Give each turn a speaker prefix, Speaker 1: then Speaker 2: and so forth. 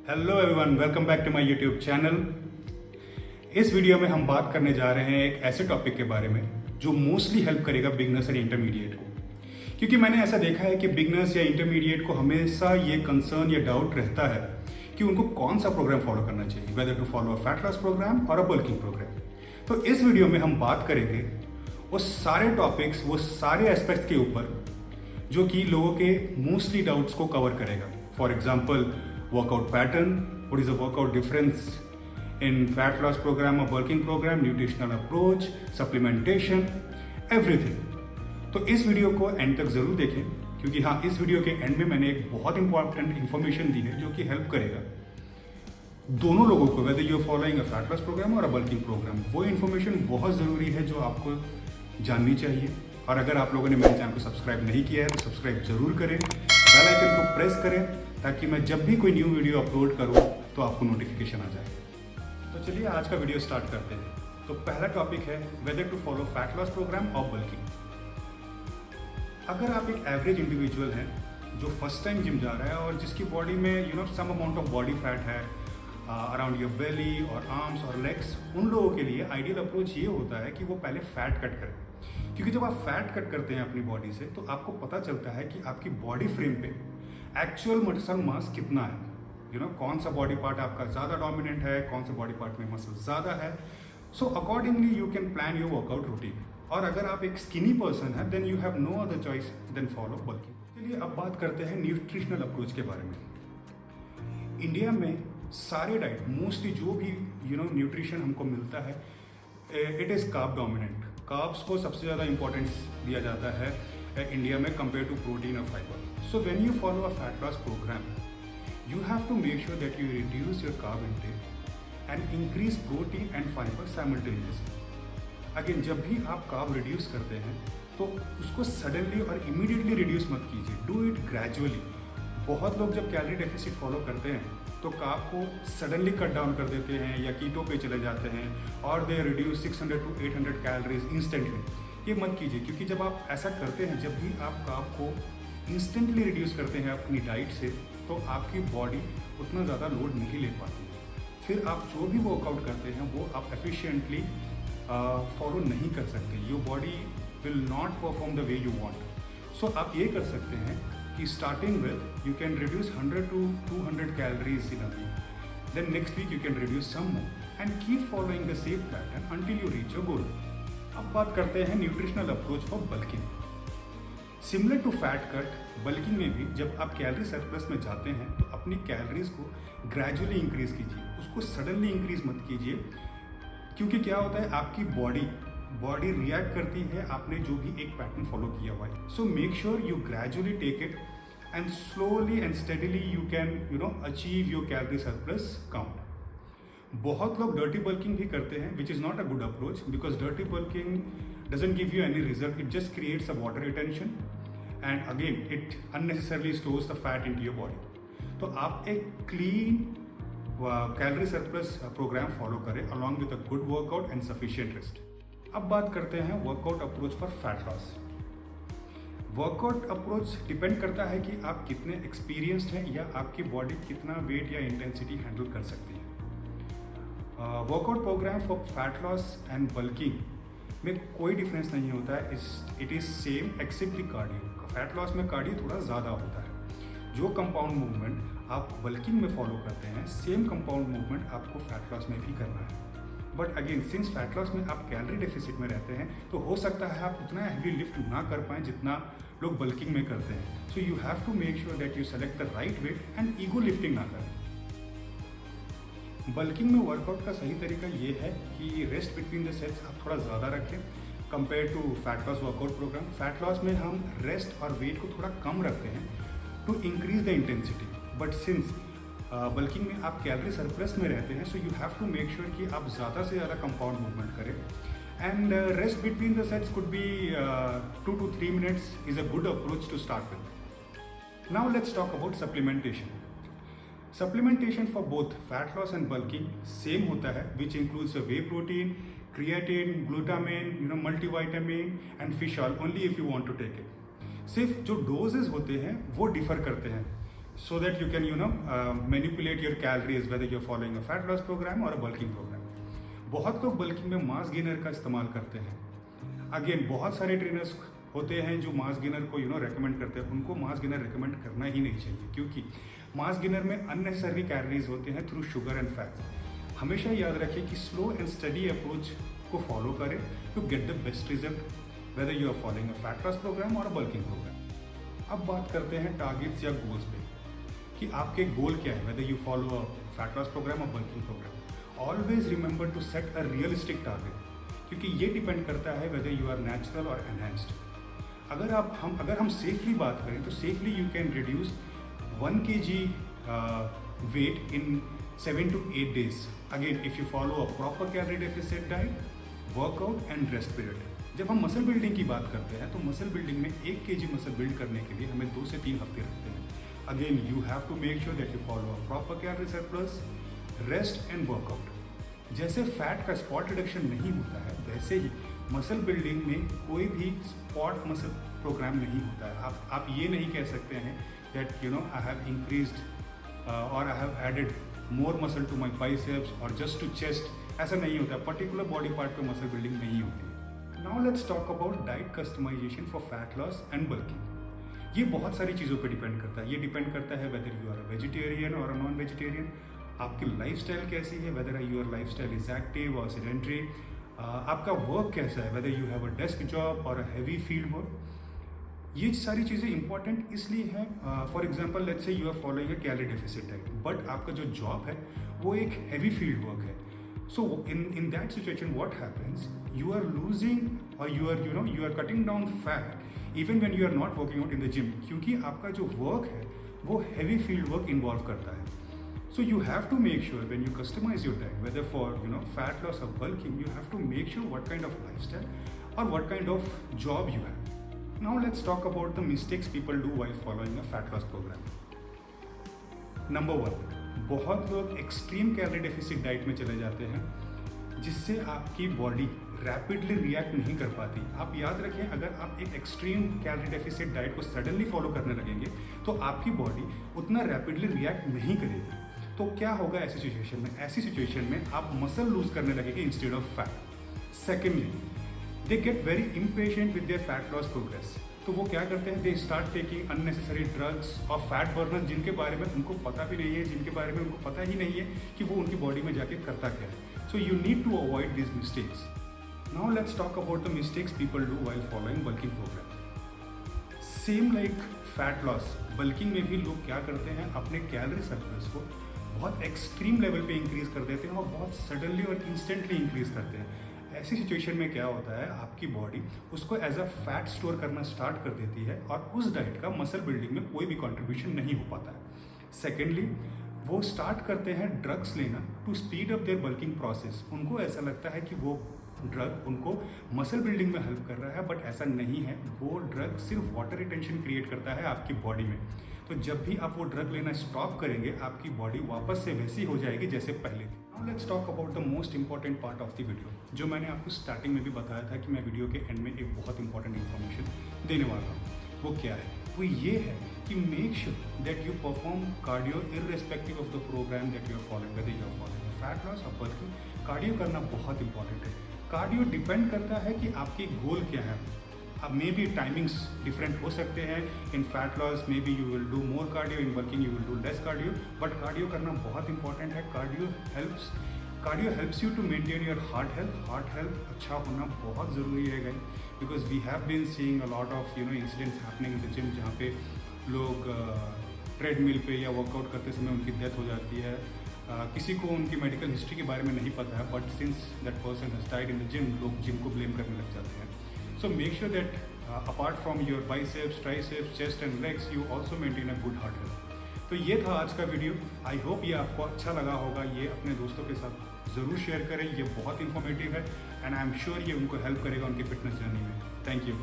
Speaker 1: Hello everyone, welcome back to my YouTube channel. इस video में हम बात करने जा रहे हैं एक ऐसे टॉपिक के बारे में जो मोस्टली हेल्प करेगा बिगनर्स और इंटरमीडिएट को। क्योंकि मैंने ऐसा देखा है कि बिगनर्स या इंटरमीडिएट को हमेशा ये कंसर्न या डाउट रहता है कि उनको कौन सा प्रोग्राम फॉलो करना चाहिए, whether to follow a fat loss programme और अ बल्किंग प्रोग्राम। तो इस वीडियो में हम बात करेंगे वो सारे टॉपिक्स, वो सारे एस्पेक्ट्स के ऊपर जो कि लोगों के मोस्टली डाउट्स को कवर करेगा। For example, workout pattern, what is the workout difference in fat loss program or bulking program, nutritional approach, supplementation, everything। तो इस वीडियो को एंड तक जरूर देखें, क्योंकि हाँ, इस वीडियो के एंड में मैंने एक बहुत इंपॉर्टेंट इन्फॉर्मेशन दी है जो कि हेल्प करेगा दोनों लोगों को, whether you are following a fat loss programme और अ बल्किंग प्रोग्राम। वो इन्फॉर्मेशन बहुत ज़रूरी है जो आपको जाननी चाहिए। और अगर आप लोगों ने मेरे चैनल को सब्सक्राइब नहीं किया है तो सब्सक्राइब जरूर करें, बेल आइकन को प्रेस करें ताकि मैं जब भी कोई न्यू वीडियो अपलोड करूं तो आपको नोटिफिकेशन आ जाए। तो चलिए आज का वीडियो स्टार्ट करते हैं। तो पहला टॉपिक है whether to follow fat loss programme और बल्किंग। अगर आप एक एवरेज इंडिविजुअल हैं जो फर्स्ट टाइम जिम जा रहा है और जिसकी बॉडी में some amount of body fat है अराउंड योर बेली और आर्म्स और लेग्स, उन लोगों के लिए आइडियल अप्रोच ये होता है कि वो पहले फैट कट करें। क्योंकि जब आप फैट कट करते हैं अपनी बॉडी से तो आपको पता चलता है कि आपकी बॉडी फ्रेम पे एक्चुअल मसल मास कितना है, कौन सा बॉडी पार्ट आपका ज़्यादा डोमिनेंट है, कौन सा बॉडी पार्ट में मसल ज़्यादा है। So accordingly you can plan your workout routine. और अगर आप एक स्किनी पर्सन है then you have no other choice then follow bulking. चलिए अब बात करते हैं न्यूट्रिशनल अप्रोच के बारे में। इंडिया में सारे डाइट मोस्टली जो भी न्यूट्रिशन हमको मिलता है it is carb dominant. Carbs को सबसे ज़्यादा इंपॉर्टेंस दिया जाता है इंडिया में कंपेयर टू प्रोटीन और fibre. So when you follow a fat loss program, you have to make sure that you reduce your carb intake and increase protein and fiber simultaneously. Again, जब भी आप carb reduce करते हैं तो उसको suddenly और immediately reduce मत कीजिए, डू इट ग्रेजुअली। बहुत लोग जब कैलोरी डेफिसिट फॉलो करते हैं तो कार्ब को सडनली कट डाउन कर देते हैं या कीटो पे चले जाते हैं और they reduce 600 to 800 calories instantly. ये मत कीजिए, क्योंकि जब आप ऐसा करते हैं, जब भी आप कार्ब को इंस्टेंटली रिड्यूस करते हैं अपनी डाइट से, तो आपकी बॉडी उतना ज़्यादा लोड नहीं ले पाती। फिर आप जो भी वर्कआउट करते हैं वो आप एफिशिएंटली फॉलो नहीं कर सकते। Your body will not perform the way you want. So आप ये कर सकते हैं कि starting with you can reduce 100 to 200 calories in a week, then next week you can reduce some more and keep following the same pattern until you reach your goal. अब बात करते हैं nutritional approach for bulking. Similar to fat cut, bulking में भी जब आप calorie surplus में जाते हैं तो अपनी कैलोरीज को ग्रेजुअली इंक्रीज कीजिए, उसको सडनली इंक्रीज मत कीजिए। क्योंकि क्या होता है, आपकी बॉडी रिएक्ट करती है आपने जो भी एक पैटर्न फॉलो किया हुआ है। So make sure you gradually take it and slowly and steadily you can achieve your calorie surplus count. बहुत लोग डर्टी बल्किंग भी करते हैं, which is not a good approach, because dirty bulking doesn't give you any result. It just creates a water retention and again it unnecessarily stores the fat into your body. तो आप एक clean calorie surplus programme follow करें along with a good workout and sufficient rest। अब बात करते हैं workout approach for fat loss. Workout approach depend करता है कि आप कितने एक्सपीरियंस्ड हैं या आपकी बॉडी कितना वेट या इंटेंसिटी हैंडल कर सकती है। Workout program for fat loss and bulking में कोई डिफरेंस नहीं होता है, it is same except the cardio. Fat loss में कार्डियो थोड़ा ज़्यादा होता है। जो कंपाउंड मूवमेंट आप बल्किंग में फॉलो करते हैं, सेम कंपाउंड मूवमेंट आपको फैट लॉस में भी करना है। But again, since fat loss में आप कैलोरी डेफिसिट में रहते हैं तो हो सकता है आप उतना हैवी लिफ्ट ना कर पाएँ जितना लोग बल्किंग में करते हैं। So you have to make sure that you select the right weight and ego lifting ना करें। बल्किंग में वर्कआउट का सही तरीका ये है कि रेस्ट बिटवीन द सेट्स आप थोड़ा ज़्यादा रखें compare to fat loss workout program. Fat loss में हम रेस्ट और वेट को थोड़ा कम रखते हैं to increase the intensity, but since bulking में आप कैलोरी सरप्लस में रहते हैं, so you have to make sure कि आप ज़्यादा से ज़्यादा कंपाउंड मूवमेंट करें and rest between the sets could be 2 to 3 minutes is a good approach to start with. Now let's talk about supplementation. Supplementation for both fat loss and bulking same होता है, which includes whey protein, creatine, glutamine, multivitamin and fish oil only if you want to take it. सिर्फ जो doses होते हैं वो differ करते हैं। so that you can manipulate your calories whether you're following a fat loss program or a bulking program. बहुत लोग bulking में मास गेनर का इस्तेमाल करते हैं। अगेन बहुत सारे ट्रेनर्स होते हैं जो मास गेनर को रेकमेंड करते हैं। उनको मास गेनर रेकमेंड करना ही नहीं चाहिए, क्योंकि मास गेनर में अननेसेसरी कैलोरीज होते हैं थ्रू शुगर एंड फैट। हमेशा याद रखिए कि स्लो एंड स्टडी अप्रोच को फॉलो करें to get the best result whether you are following a fat loss programme और अ बल्किंग प्रोग्राम। अब बात करते हैं टारगेट्स या गोल्स पे कि आपके गोल क्या है, whether you follow a fat loss programme और bulking program. Always remember to set a realistic target, क्योंकि ये डिपेंड करता है वेदर यू आर नेचुरल और एनहेंस्ड। अगर हम सेफली बात करें तो safely you can reduce 1 kg weight in 7 to 8 days. Again, if you follow a proper calorie deficit diet, workout and rest period. जब हम मसल बिल्डिंग की बात करते हैं तो मसल बिल्डिंग में 1 kg मसल बिल्ड करने के लिए हमें 2 से 3 हफ्ते लगते हैं। Again you have to make sure that you follow a proper calorie surplus, rest and workout. जैसे फैट का स्पॉट रिडक्शन नहीं होता है, वैसे ही मसल बिल्डिंग में कोई भी स्पॉट मसल प्रोग्राम नहीं होता है। आप ये नहीं कह सकते हैं दैट आई हैव इंक्रीज्ड और I have added more muscle to my biceps और जस्ट टू चेस्ट। ऐसा नहीं होता, पर्टिकुलर बॉडी पार्ट पे मसल बिल्डिंग नहीं होती। Now let's talk about diet customization for fat loss and bulking. ये बहुत सारी चीज़ों पे डिपेंड करता है। ये डिपेंड करता है whether you are a vegetarian और अ नॉन वेजिटेरियन, आपकी लाइफस्टाइल कैसी है, whether your lifestyle is active और सेडेंटरी, आपका वर्क कैसा है, whether you have a desk job और अ हैवी फील्ड वर्क। ये सारी चीज़ें इंपॉर्टेंट इसलिए हैं। For example let's say you are following a calorie deficit diet, but आपका जो जॉब है वो एक हैवी फील्ड वर्क है। So in that situation what happens, you are losing और you are cutting down fat even when you are not working out in the gym, क्योंकि आपका जो वर्क है वो हैवी फील्ड वर्क इन्वॉल्व करता है। So you have to make sure when you customize your diet, whether for fat loss or bulking, you have to make sure what kind of lifestyle or what kind of job you have. Now let's talk about the mistakes people do while following a fat loss program. Number 1, बहुत लोग extreme calorie deficit diet में चले जाते हैं जिससे आपकी body rapidly react नहीं कर पाती। आप याद रखें, अगर आप एक एक्सट्रीम कैलोरी डेफिसिट डाइट को सडनली फॉलो करने लगेंगे तो आपकी बॉडी उतना रैपिडली रिएक्ट नहीं करेगी। तो क्या होगा ऐसी सिचुएशन में? ऐसी सिचुएशन में आप मसल लूज करने लगेंगे instead of fat. Secondly, they get very impatient with their fat loss progress. तो वो क्या करते हैं, they start taking unnecessary drugs और फैट बर्नर जिनके बारे में उनको पता भी नहीं है, जिनके बारे में उनको पता ही नहीं है कि वो उनकी बॉडी में जाके करता क्या है। So you need to avoid this mistakes. Now let's talk about the mistakes people do while following bulking program. Same like fat loss, bulking में भी लोग क्या करते हैं, अपने कैलोरी सरप्लस को बहुत एक्सट्रीम लेवल पे इंक्रीज कर देते हैं और बहुत सडनली और इंस्टेंटली इंक्रीज करते हैं। ऐसी सिचुएशन में क्या होता है, आपकी बॉडी उसको एज अ फैट स्टोर करना स्टार्ट कर देती है और उस डाइट का मसल बिल्डिंग में कोई भी कंट्रीब्यूशन नहीं हो पाता है। सेकेंडली, वो स्टार्ट करते हैं ड्रग्स लेना to speed up their bulking process. उनको ऐसा लगता है कि वो ड्रग उनको मसल बिल्डिंग में हेल्प कर रहा है, बट ऐसा नहीं है। वो ड्रग सिर्फ वाटर रिटेंशन क्रिएट करता है आपकी बॉडी में। तो जब भी आप वो ड्रग लेना स्टॉप करेंगे, आपकी बॉडी वापस से वैसी हो जाएगी जैसे पहले थी। Now let's talk about the most important part of the video, जो मैंने आपको स्टार्टिंग में भी बताया था कि मैं वीडियो के एंड में एक बहुत इंपॉर्टेंट इन्फॉर्मेशन देने वाला हूँ। वो क्या है? वो ये है कि make sure that you perform cardio irrespective of the program that you are following, whether you are following fat loss और बल्किंग। कार्डियो करना बहुत इंपॉर्टेंट है। कार्डियो डिपेंड करता है कि आपके गोल क्या है। अब मे बी टाइमिंग्स डिफरेंट हो सकते हैं। In fat loss may be you will do more cardio, in working you will do less cardio, but cardio करना बहुत इंपॉर्टेंट है। Cardio helps you to maintain your heart health. Heart health अच्छा होना बहुत ज़रूरी है guys, because we have been seeing a lot of incidents happening in the gym, जहाँ पे लोग ट्रेडमिल पे या वर्कआउट करते समय उनकी डेथ हो जाती है। किसी को उनकी मेडिकल हिस्ट्री के बारे में नहीं पता है, but since that person has died in the gym, लोग जिम को ब्लेम करने लग जाते हैं। So make sure that apart from your biceps, triceps, chest and legs, you also maintain a good heart health. तो ये था आज का वीडियो। आई होप ये आपको अच्छा लगा होगा। ये अपने दोस्तों के साथ ज़रूर शेयर करें, ये बहुत इन्फॉर्मेटिव है एंड आई एम श्योर ये उनको हेल्प करेगा उनकी फिटनेस जर्नी में। Thank you.